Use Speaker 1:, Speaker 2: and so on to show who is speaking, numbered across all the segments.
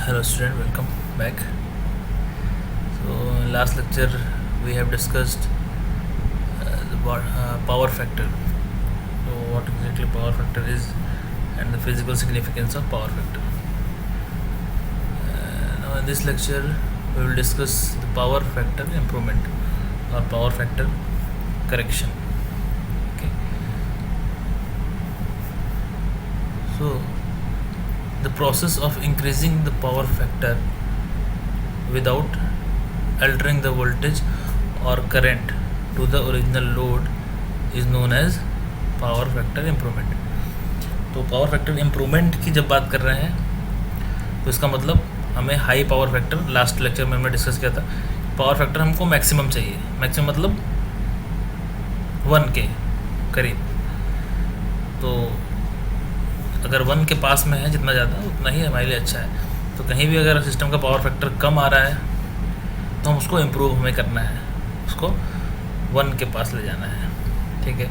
Speaker 1: Hello student, welcome back. So in last lecture we have discussed the power factor. So what exactly power factor is and the physical significance of power factor. Now in this lecture we will discuss the power factor improvement or power factor correction. Okay. So the process of increasing the power factor without altering the voltage or current to the original load is known as power factor improvement. तो power factor improvement की जब बात कर रहे हैं तो इसका मतलब हमें high power factor, last lecture में हमने डिस्कस किया था, पावर फैक्टर हमको मैक्सिमम चाहिए. मैक्सिमम मतलब 1 के करीब. तो अगर 1 के पास में है जितना ज़्यादा उतना ही हमारे लिए अच्छा है. तो कहीं भी अगर सिस्टम का पावर फैक्टर कम आ रहा है तो हम उसको इम्प्रूव हमें करना है, उसको 1 के पास ले जाना है. ठीक है.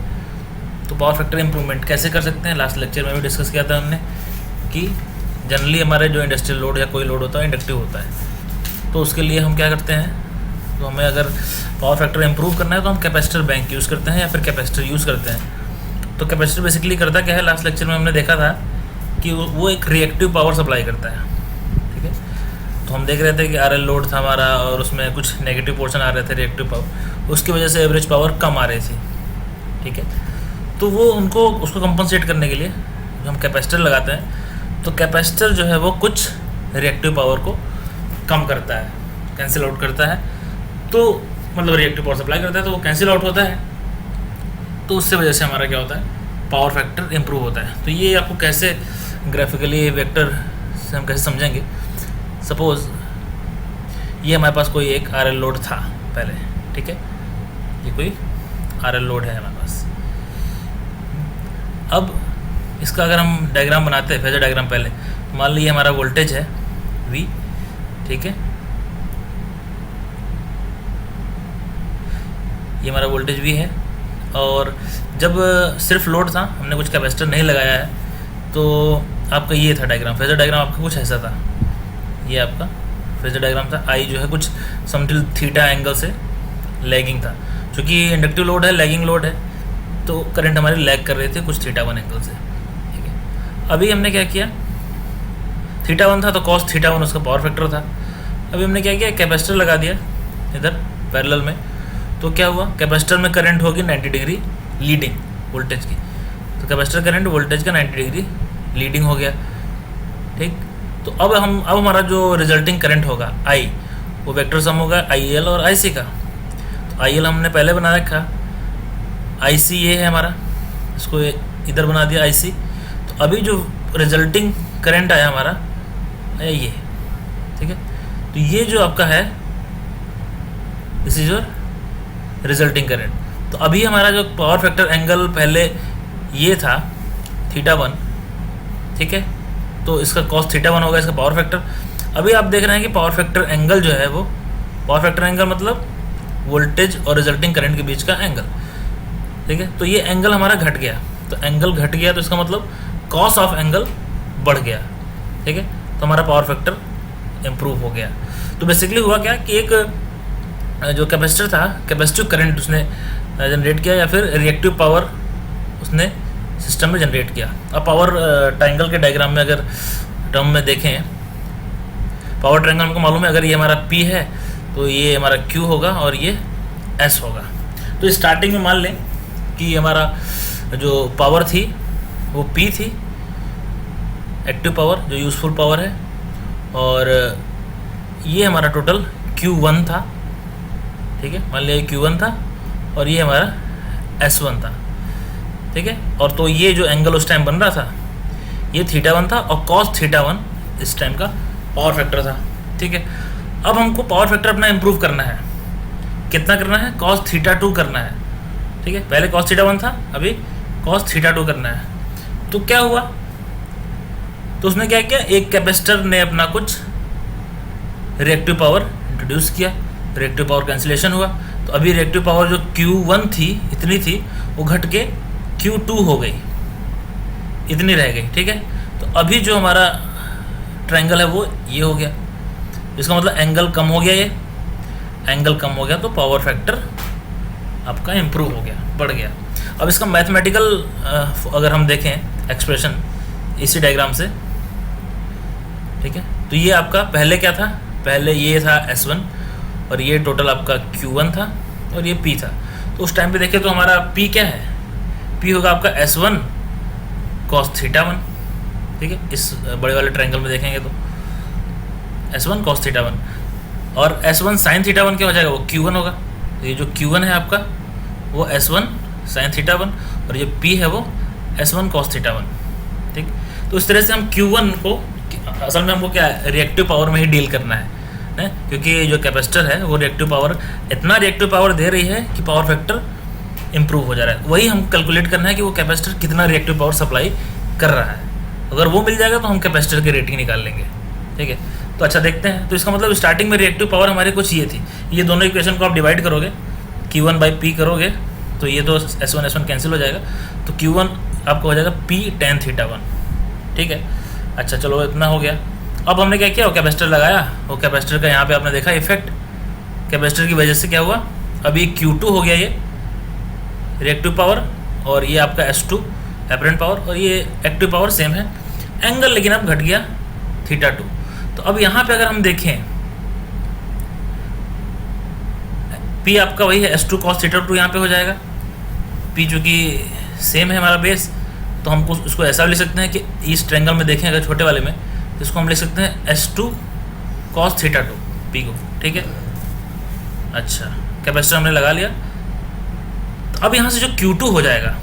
Speaker 1: तो पावर फैक्टर इम्प्रूवमेंट कैसे कर सकते हैं, लास्ट लेक्चर में भी डिस्कस किया था हमने कि जनरली हमारे जो इंडस्ट्रियल लोड या कोई लोड होता है इंडक्टिव होता है. तो उसके लिए हम क्या करते हैं, तो हमें अगर पावर फैक्टर इम्प्रूव करना है तो हम कैपेसिटर बैंक यूज़ करते हैं या फिर कैपेसिटर यूज़ करते हैं. तो कैपेसिटर बेसिकली करता क्या है, लास्ट लेक्चर में हमने देखा था कि वो एक रिएक्टिव पावर सप्लाई करता है. ठीक है. तो हम देख रहे थे कि आरएल लोड था हमारा और उसमें कुछ नेगेटिव पोर्शन आ रहे थे रिएक्टिव पावर, उसकी वजह से एवरेज पावर कम आ रही थी. ठीक है. तो वो उसको कंपनसेट करने के लिए जो हम कैपेसिटर लगाते हैं, तो कैपेसिटर जो है वो कुछ रिएक्टिव पावर को कम करता है, कैंसिल आउट करता है. तो मतलब रिएक्टिव पावर सप्लाई करता है तो वो कैंसिल आउट होता है. तो उससे वजह से हमारा क्या होता है, पावर फैक्टर इम्प्रूव होता है. तो ये आपको कैसे ग्राफिकली वेक्टर से हम कैसे समझेंगे. सपोज़ ये हमारे पास कोई एक आरएल लोड था पहले. ठीक है. ये कोई आरएल लोड है हमारे पास. अब इसका अगर हम डायग्राम बनाते हैं, फेजर डायग्राम पहले, मान लीजिए हमारा वोल्टेज है V. ठीक है. ये हमारा वोल्टेज V है और जब सिर्फ लोड था, हमने कुछ कैपेसिटर नहीं लगाया है, तो आपका ये था डायग्राम. फेजर डायग्राम आपका कुछ ऐसा था. ये आपका फेजर डायग्राम था. I जो है कुछ समथिंग थीटा एंगल से लैगिंग था. क्योंकि इंडक्टिव लोड है, लैगिंग लोड है, तो करंट हमारी लैग कर रहे थे कुछ θ1 एंगल से. ठीक है. अभी हमने क्या किया, θ1 था तो cos θ1 उसका पावर फैक्टर था. अभी हमने क्या किया, कैपेसिटर लगा दिया इधर पैरेलल में. तो क्या हुआ, कैपेसिटर में करंट होगी 90 डिग्री लीडिंग वोल्टेज की. तो कैपेसिटर करंट वोल्टेज का 90 डिग्री लीडिंग हो गया. ठीक. तो अब हमारा जो रिजल्टिंग करंट होगा I, वो वेक्टर सम होगा IL और IC का. तो IL हमने पहले बना रखा, IC ये है हमारा, इसको इधर बना दिया IC. तो अभी जो रिजल्टिंग करंट आया हमारा है ये. ठीक है. तो ये जो आपका है, this is your resulting current. तो अभी हमारा जो पावर फैक्टर एंगल पहले ये था θ1. ठीक है. तो इसका cos θ1 होगा इसका पावर फैक्टर. अभी आप देख रहे हैं कि पावर फैक्टर एंगल जो है वो, पावर फैक्टर एंगल मतलब वोल्टेज और रिजल्टिंग करंट के बीच का एंगल. ठीक है. तो ये एंगल हमारा घट गया. तो एंगल घट गया तो इसका मतलब कॉस ऑफ एंगल बढ़ गया. ठीक है. तो हमारा पावर फैक्टर इम्प्रूव हो गया. तो बेसिकली हुआ क्या कि एक जो कैपेसिटर था, कैपेसिटिव करंट उसने जनरेट किया या फिर रिएक्टिव पावर उसने सिस्टम में जनरेट किया. अब पावर ट्रायंगल के डायग्राम में अगर टर्म में देखें, पावर ट्रायंगल हमको मालूम है, अगर ये हमारा P है तो ये हमारा Q होगा और ये S होगा. तो स्टार्टिंग में मान लें कि हमारा जो पावर थी वो P थी, एक्टिव पावर जो यूज़फुल पावर है, और ये हमारा टोटल Q1 था. ठीक है. मान लिया Q1 था और ये हमारा S1 था. ठीक है. और तो ये जो एंगल उस टाइम बन रहा था ये θ1 था और cos θ1 इस टाइम का पावर फैक्टर था. ठीक है. अब हमको पावर फैक्टर अपना इम्प्रूव करना है. कितना करना है, cos θ2 करना है. ठीक है. पहले cos θ1 था, अभी cos θ2 करना है. तो क्या हुआ, तो उसने क्या किया, एक कैपेसिटर ने अपना कुछ रिएक्टिव पावर इंट्रोड्यूस किया. रिएक्टिव पावर कैंसिलेशन हुआ. तो अभी रिएक्टिव पावर जो Q1 थी इतनी थी, वो घट के Q2 हो गई, इतनी रह गई. ठीक है. तो अभी जो हमारा ट्रायंगल है वो ये हो गया, इसका मतलब एंगल कम हो गया, ये एंगल कम हो गया तो पावर फैक्टर आपका इम्प्रूव हो गया, बढ़ गया। अब इसका मैथमेटिकल अगर हम देखें एक्सप्रेशन इसी डायग्राम से, ठीक है, तो ये आपका पहले क्या था, पहले ये था S1 और ये टोटल आपका Q1 था और ये P था। तो उस टाइम पे देखें तो हमारा P क्या है, P होगा आपका S1 cos θ1, ठीक है, इस बड़े वाले ट्रायंगल में देखेंगे तो S1 cos θ1 और S1 sin θ1 क्या हो जाएगा, वो Q1 होगा। तो ये जो Q1 है आपका वो S1 sin θ1 और ये P है वो S1 cos θ1, ठीक। तो इस तरह से हम Q1 को, असल में हमको क्या है, रिएक्टिव पावर में ही डील करना है, क्योंकि जो कैपेसिटर है वो रिएक्टिव पावर, इतना रिएक्टिव पावर दे रही है कि पावर फैक्टर इंप्रूव हो जा रहा है। वही हम कैलकुलेट करना है कि वो कैपेसिटर कितना रिएक्टिव पावर सप्लाई कर रहा है। अगर वो मिल जाएगा तो हम कैपेसिटर की रेटिंग निकाल लेंगे, ठीक है। तो अच्छा देखते हैं। तो इसका मतलब स्टार्टिंग में रिएक्टिव पावर हमारे कुछ ये थी, ये दोनों इक्वेशन को आप डिवाइड करोगे, Q1/P करोगे तो ये तो S1 कैंसिल हो जाएगा, तो Q1 आपको हो जाएगा P tan θ1, ठीक है। अच्छा चलो इतना हो गया। अब हमने क्या किया, वो कैपेसिटर लगाया, वो कैपेसिटर का यहाँ पे आपने देखा इफेक्ट, कैपेसिटर की वजह से क्या हुआ, अब ये Q2 हो गया, ये रिएक्टिव पावर, और ये आपका S2 एपरेंट पावर, और ये एक्टिव पावर सेम है, एंगल लेकिन अब घट गया θ2। तो अब यहाँ पे अगर हम देखें P आपका वही है S2 cos θ2 यहाँ पे हो जाएगा, P चूँकि सेम है हमारा बेस, तो हमको इसको ऐसा लिख सकते हैं कि इस ट्रायंगल में देखें अगर छोटे वाले में, तो इसको हम लिख सकते हैं S2 cos θ2 P को, ठीक है। अच्छा कैपेसिटर हमने लगा लिया। तो अब यहाँ से जो Q2 हो जाएगा,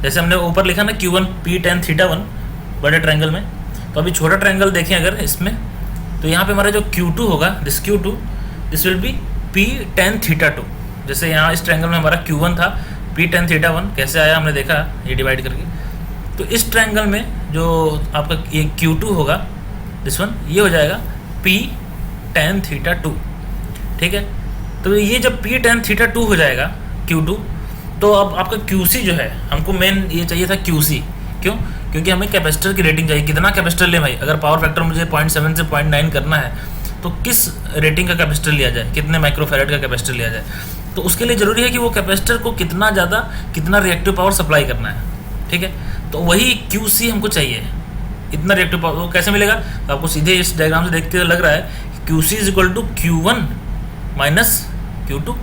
Speaker 1: जैसे हमने ऊपर लिखा ना Q1 P tan θ1 बड़े ट्रायंगल में, तो अभी छोटा ट्रायंगल देखें अगर इसमें, तो यहाँ पे हमारा जो Q2 होगा, this Q2 this will be P tan θ2। जैसे यहाँ इस ट्रायंगल में हमारा Q1 था P tan θ1, कैसे आया हमने देखा ये डिवाइड करके। तो इस ट्रायंगल में जो आपका ये Q2 होगा, दिस वन, ये हो जाएगा P tan θ2, ठीक है। तो ये जब P tan θ2 हो जाएगा Q2, तो अब आपका QC जो है, हमको मेन ये चाहिए था QC, क्यों, क्योंकि हमें कैपेसिटर की रेटिंग चाहिए, कितना कैपेसिटर ले भाई। अगर पावर फैक्टर मुझे 0.7 से 0.9 करना है तो किस रेटिंग का कैपेसिटर लिया जाए, कितने माइक्रोफैराड का कैपेसिटर लिया जाए। तो उसके लिए ज़रूरी है कि वो कैपेसिटर को कितना ज़्यादा, कितना रिएक्टिव पावर सप्लाई करना है, ठीक है। तो वही QC हमको चाहिए, इतना रिएक्टिव पावर। वो कैसे मिलेगा, तो आपको सीधे इस डायग्राम से देखते हुए लग रहा है QC is equal to Q1 minus Q2,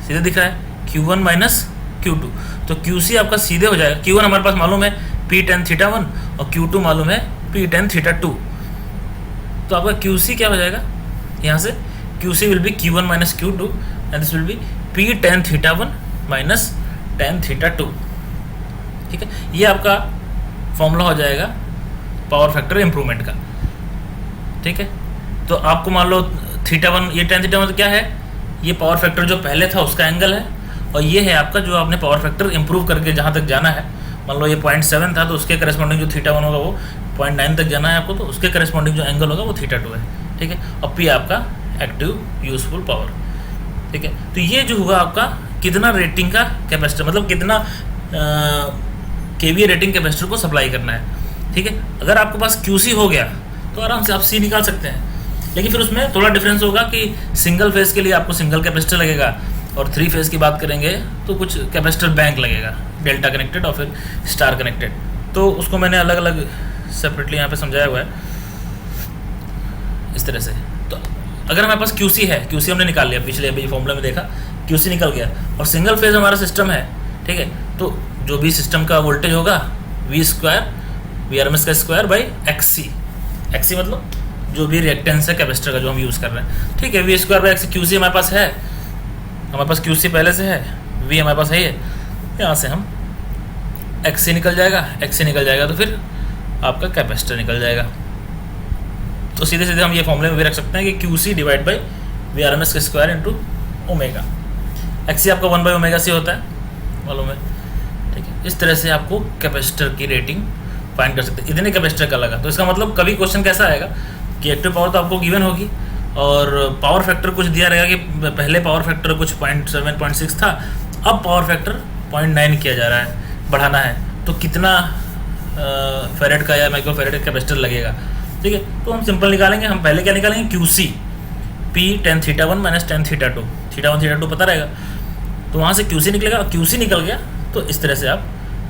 Speaker 1: सीधे दिख रहा है Q1 माइनस Q2। तो QC आपका सीधे हो जाएगा, Q1 हमारे पास मालूम है P tan θ1 और Q2 मालूम है P tan θ2। तो आपका QC क्या हो जाएगा, यहाँ से QC will be Q1 minus Q2 and this will be P tan θ1 minus tan θ2, ठीक है। ये आपका फॉर्मूला हो जाएगा पावर फैक्टर इम्प्रूवमेंट का, ठीक है। तो आपको मान लो θ1, ये tan θ1 क्या है, ये पावर फैक्टर जो पहले था उसका एंगल है, और ये है आपका जो आपने पावर फैक्टर इम्प्रूव करके जहाँ तक जाना है। मान लो ये 0.7 था, तो उसके करस्पॉन्डिंग जो θ1 होगा वो 0.9 तक जाना है आपको, तो उसके करस्पॉन्डिंग जो एंगल होगा वो θ2 है, ठीक है। और P आपका एक्टिव यूजफुल पावर, ठीक है। तो ये जो होगा आपका कितना रेटिंग का कैपेसिटर, मतलब कितना KVA रेटिंग कैपेसिटर को सप्लाई करना है, ठीक है। अगर आपके पास QC हो गया तो आराम से आप C निकाल सकते हैं, लेकिन फिर उसमें थोड़ा डिफरेंस होगा कि सिंगल फेज़ के लिए आपको सिंगल कैपेसिटर लगेगा, और 3 फेज़ की बात करेंगे तो कुछ कैपेसिटर बैंक लगेगा, डेल्टा कनेक्टेड और फिर स्टार कनेक्टेड। तो उसको मैंने अलग अलग सेपरेटली यहाँ पे समझाया हुआ है इस तरह से। तो अगर हमारे पास QC है, QC हमने निकाल लिया, पिछले अभी फॉर्मूला में देखा QC निकल गया, और सिंगल फेज़ हमारा सिस्टम है, ठीक है। तो जो भी सिस्टम का वोल्टेज होगा VRMS का स्क्वायर बाई XC, XC मतलब जो भी रिएक्टेंस है कैपेसिटर का जो हम यूज़ कर रहे हैं, ठीक है। V²/XC, QC हमारे पास है, हमारे पास QC पहले से है, V हमारे पास है, ये यहाँ से हम XC निकल जाएगा, XC निकल जाएगा तो फिर आपका कैपेसिटर निकल जाएगा। तो सीधे सीधे हम ये फॉर्मूले में भी रख सकते हैं कि QC डिवाइड बाई VRMS का स्क्वायर इंटू ओमेगा। XC आपका 1/ωc होता है, मालूम है, ठीक है। इस तरह से आपको कैपेसिटर की रेटिंग फाइंड कर सकते हैं। इतने कैपेसिटर का लगा, तो इसका मतलब कभी क्वेश्चन कैसा आएगा कि एक्टिव पावर तो आपको गिवन होगी, और पावर फैक्टर कुछ दिया रहेगा कि पहले पावर फैक्टर कुछ 0.7 0.6 था, अब पावर फैक्टर 0.9 किया जा रहा है, बढ़ाना है, तो कितना फेरेड का या माइक्रो फेरेड का कैपेसिटर लगेगा, ठीक है। तो हम सिंपल निकालेंगे, हम पहले क्या निकालेंगे, QC, P tan theta 1 minus tan theta 2, theta 1 theta 2 पता रहेगा, तो वहाँ से क्यूसी निकलेगा, और क्यूसी निकल गया तो इस तरह से आप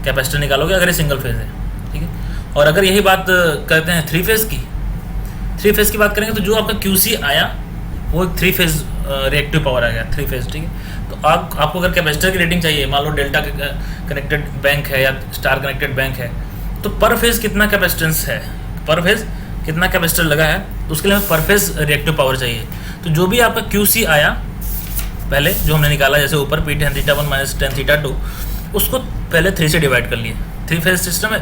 Speaker 1: कैपेसिटर निकालोगे अगर ये सिंगल फेज़ है, ठीक है। और अगर यही बात करते हैं थ्री फेज़ की बात करेंगे, तो जो आपका क्यूसी आया वो एक थ्री फेज़ रिएक्टिव पावर आ गया, थ्री फेज़, ठीक है। तो आपको अगर कैपेसिटर की रेटिंग चाहिए, मान लो डेल्टा कनेक्टेड बैंक है या स्टार कनेक्टेड बैंक है, तो पर फेज़ कितना कैपेसिटेंस है, पर फेज़ कितना कैपेसिटर लगा है, तो उसके लिए हमें पर फेज़ रिएक्टिव पावर चाहिए। तो जो भी आपका क्यूसी आया पहले जो हमने निकाला, जैसे ऊपर P tan theta 1 minus tan theta 2, उसको पहले 3 से डिवाइड कर लिए, थ्री फेज सिस्टम है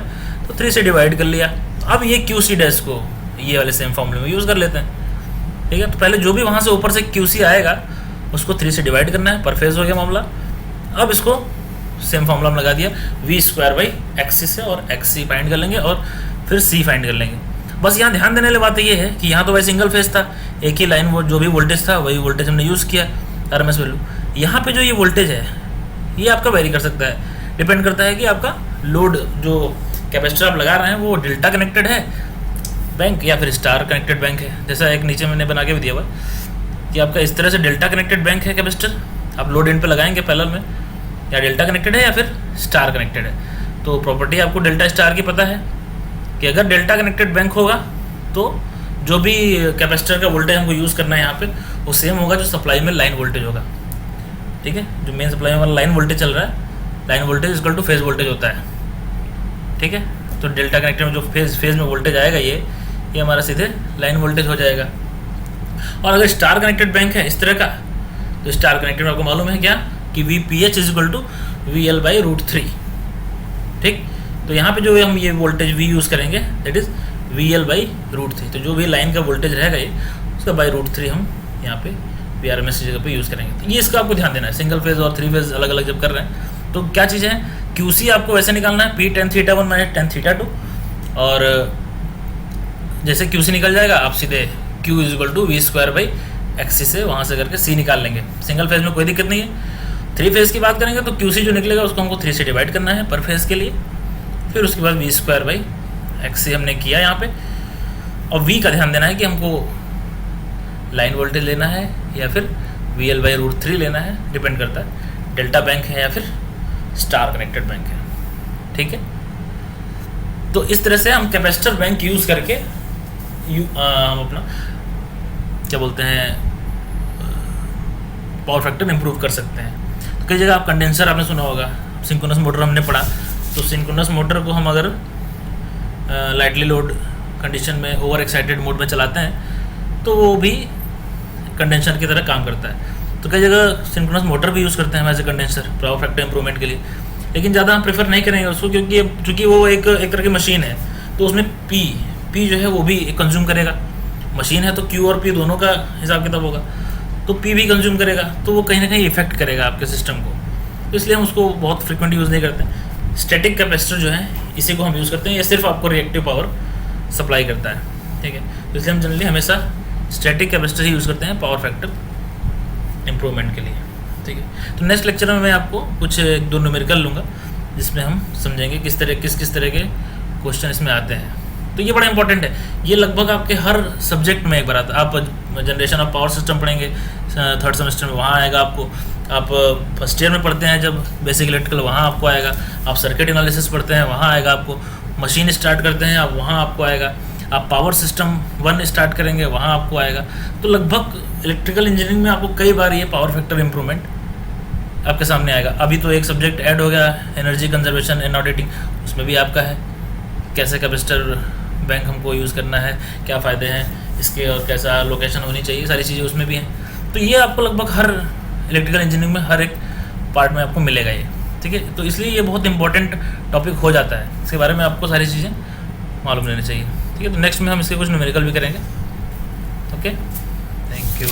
Speaker 1: तो 3 से डिवाइड कर लिया। अब ये क्यूसी डैश को ये वाले सेम फॉर्मूले में यूज़ कर लेते हैं, ठीक है। तो पहले जो भी वहाँ से ऊपर से क्यूसी आएगा उसको 3 से डिवाइड करना है, पर फेज हो गया मामला। अब इसको सेम फॉर्मूला में लगा दिया, वी स्क्वायर बाई एक्सी से, और एक्सी फाइंड कर लेंगे और फिर सी फाइंड कर लेंगे। बस यहाँ ध्यान देने वाली बात ये है कि यहाँ तो भाई सिंगल फेज था, एक ही लाइन, वो जो भी वोल्टेज था वही वोल्टेज हमने यूज़ किया, आरएमएस वैल्यू। यहाँ पे जो ये वोल्टेज है ये आपका वेरी कर सकता है, डिपेंड करता है कि आपका लोड जो कैपेसिटर आप लगा रहे हैं वो डेल्टा कनेक्टेड है बैंक या फिर स्टार कनेक्टेड बैंक है। जैसा एक नीचे मैंने बना के भी दिया हुआ कि आपका इस तरह से डेल्टा कनेक्टेड बैंक है कैपेसिटर, आप लोड एंड पे लगाएंगे पैरेलल में, या डेल्टा कनेक्टेड है या फिर स्टार कनेक्टेड है। तो प्रॉपर्टी आपको डेल्टा स्टार की पता है कि अगर डेल्टा कनेक्टेड बैंक होगा तो जो भी कैपेसिटर का वोल्टेज हमको यूज़ करना है यहाँ पे वो सेम होगा जो सप्लाई में लाइन वोल्टेज होगा, ठीक है। जो मेन सप्लाई में हमारा लाइन वोल्टेज चल रहा है, line voltage equal two phase voltage होता है, ठीक है। तो डेल्टा कनेक्टेड में जो फेज में वोल्टेज आएगा ये हमारा सीधे लाइन वोल्टेज हो जाएगा। और अगर स्टार कनेक्टेड बैंक है इस तरह का, तो स्टार कनेक्टेड में आपको मालूम है क्या कि V P H is equal to V L by √3, ठीक। तो यहाँ पे जो हम ये वोल्टेज वी यूज़ करेंगे that is V L by √3, तो जो भी लाइन का वोल्टेज रहेगा ये उसका बाई √3 हम यहाँ पे वी आर एम एस की जगह पे यूज़ करेंगे। तो ये इसका आपको ध्यान देना है, सिंगल फेज और थ्री फेज अलग अलग जब कर रहे हैं तो क्या चीज़ें हैं, क्यूसी आपको वैसे निकालना है, P tan theta 1 minus tan theta 2, और जैसे क्यूसी निकल जाएगा आप सीधे Q is equal to V square by XC से वहाँ से करके सी निकाल लेंगे। सिंगल फेज में कोई दिक्कत नहीं है। थ्री फेज की बात करेंगे तो क्यूसी जो निकलेगा उसको हमको 3 से डिवाइड करना है पर फेज के लिए, फिर उसके बाद वी स्क्वायर बाई एक्सी हमने किया यहाँ पे। और वी का ध्यान देना है कि हमको लाइन वोल्टेज लेना है या फिर वी एल बाई √3 लेना है, डिपेंड करता है डेल्टा बैंक है या फिर स्टार कनेक्टेड बैंक है, ठीक है। तो इस तरह से हम कैपेसिटर बैंक यूज़ करके हम अपना क्या बोलते हैं पावर फैक्टर इम्प्रूव कर सकते हैं। तो कई जगह आप कंडेंसर आपने सुना होगा, सिंक्रोनस मोटर हमने पढ़ा, तो सिंक्रोनस मोटर को हम अगर लाइटली लोड कंडीशन में ओवर एक्साइटेड मोड में चलाते हैं तो वो भी कंडेंसर की तरह काम करता है। तो कई जगह सिंक्रोनस मोटर भी यूज़ करते हैं as a condenser power factor improvement के लिए, लेकिन ज़्यादा हम प्रेफर नहीं करेंगे उसको, क्योंकि वो एक तरह की मशीन है, तो उसमें पी जो है वो भी कंज्यूम करेगा। मशीन है तो क्यू और पी दोनों का हिसाब किताब होगा, तो पी भी कंज्यूम करेगा, तो वो कहीं ना कहीं इफेक्ट करेगा आपके सिस्टम को, तो इसलिए हम उसको बहुत फ्रिक्वेंट यूज़ नहीं करते। स्टैटिक कैपेसिटर जो है इसी को हम यूज़ करते हैं, ये सिर्फ आपको रिएक्टिव पावर सप्लाई करता है, ठीक है। तो इसलिए हम जनरली हमेशा स्टैटिक कैपेसिटर ही यूज़ करते हैं पावर फैक्टर इम्प्रूवमेंट के लिए, ठीक है। तो नेक्स्ट लेक्चर में मैं आपको कुछ 1-2 न्यूमेरिकल लूँगा जिसमें हम समझेंगे किस तरह के क्वेश्चन इसमें आते हैं। तो ये बड़ा इंपॉर्टेंट है, ये लगभग आपके हर सब्जेक्ट में एक बार आता है। आप जनरेशन ऑफ पावर सिस्टम पढ़ेंगे 3rd सेमेस्टर में, वहाँ आएगा आपको। आप फर्स्ट ईयर में पढ़ते हैं जब बेसिक इलेक्ट्रिकल, वहाँ आपको आएगा। आप सर्किट एनालिसिस पढ़ते हैं, वहाँ आएगा आपको। मशीन स्टार्ट करते हैं आप, वहाँ आपको आएगा। आप पावर सिस्टम 1 स्टार्ट करेंगे, वहाँ आपको आएगा। तो लगभग इलेक्ट्रिकल इंजीनियरिंग में आपको कई बार ये पावर फैक्टर इंप्रूवमेंट आपके सामने आएगा। अभी तो एक सब्जेक्ट ऐड हो गया एनर्जी कंजर्वेशन एंड ऑडिटिंग, उसमें भी आपका है कैसे कैपेसिटर बैंक हमको यूज़ करना है, क्या फ़ायदे हैं इसके और कैसा लोकेशन होनी चाहिए, सारी चीज़ें उसमें भी हैं। तो ये आपको लगभग हर इलेक्ट्रिकल इंजीनियरिंग में हर एक पार्ट में आपको मिलेगा ये, ठीक है। तो इसलिए ये बहुत इंपॉर्टेंट टॉपिक हो जाता है, इसके बारे में आपको सारी चीज़ें मालूम रहनी चाहिए, ठीक है। तो नेक्स्ट में हम इसके कुछ न्यूमेरिकल भी करेंगे। Okay, thank you.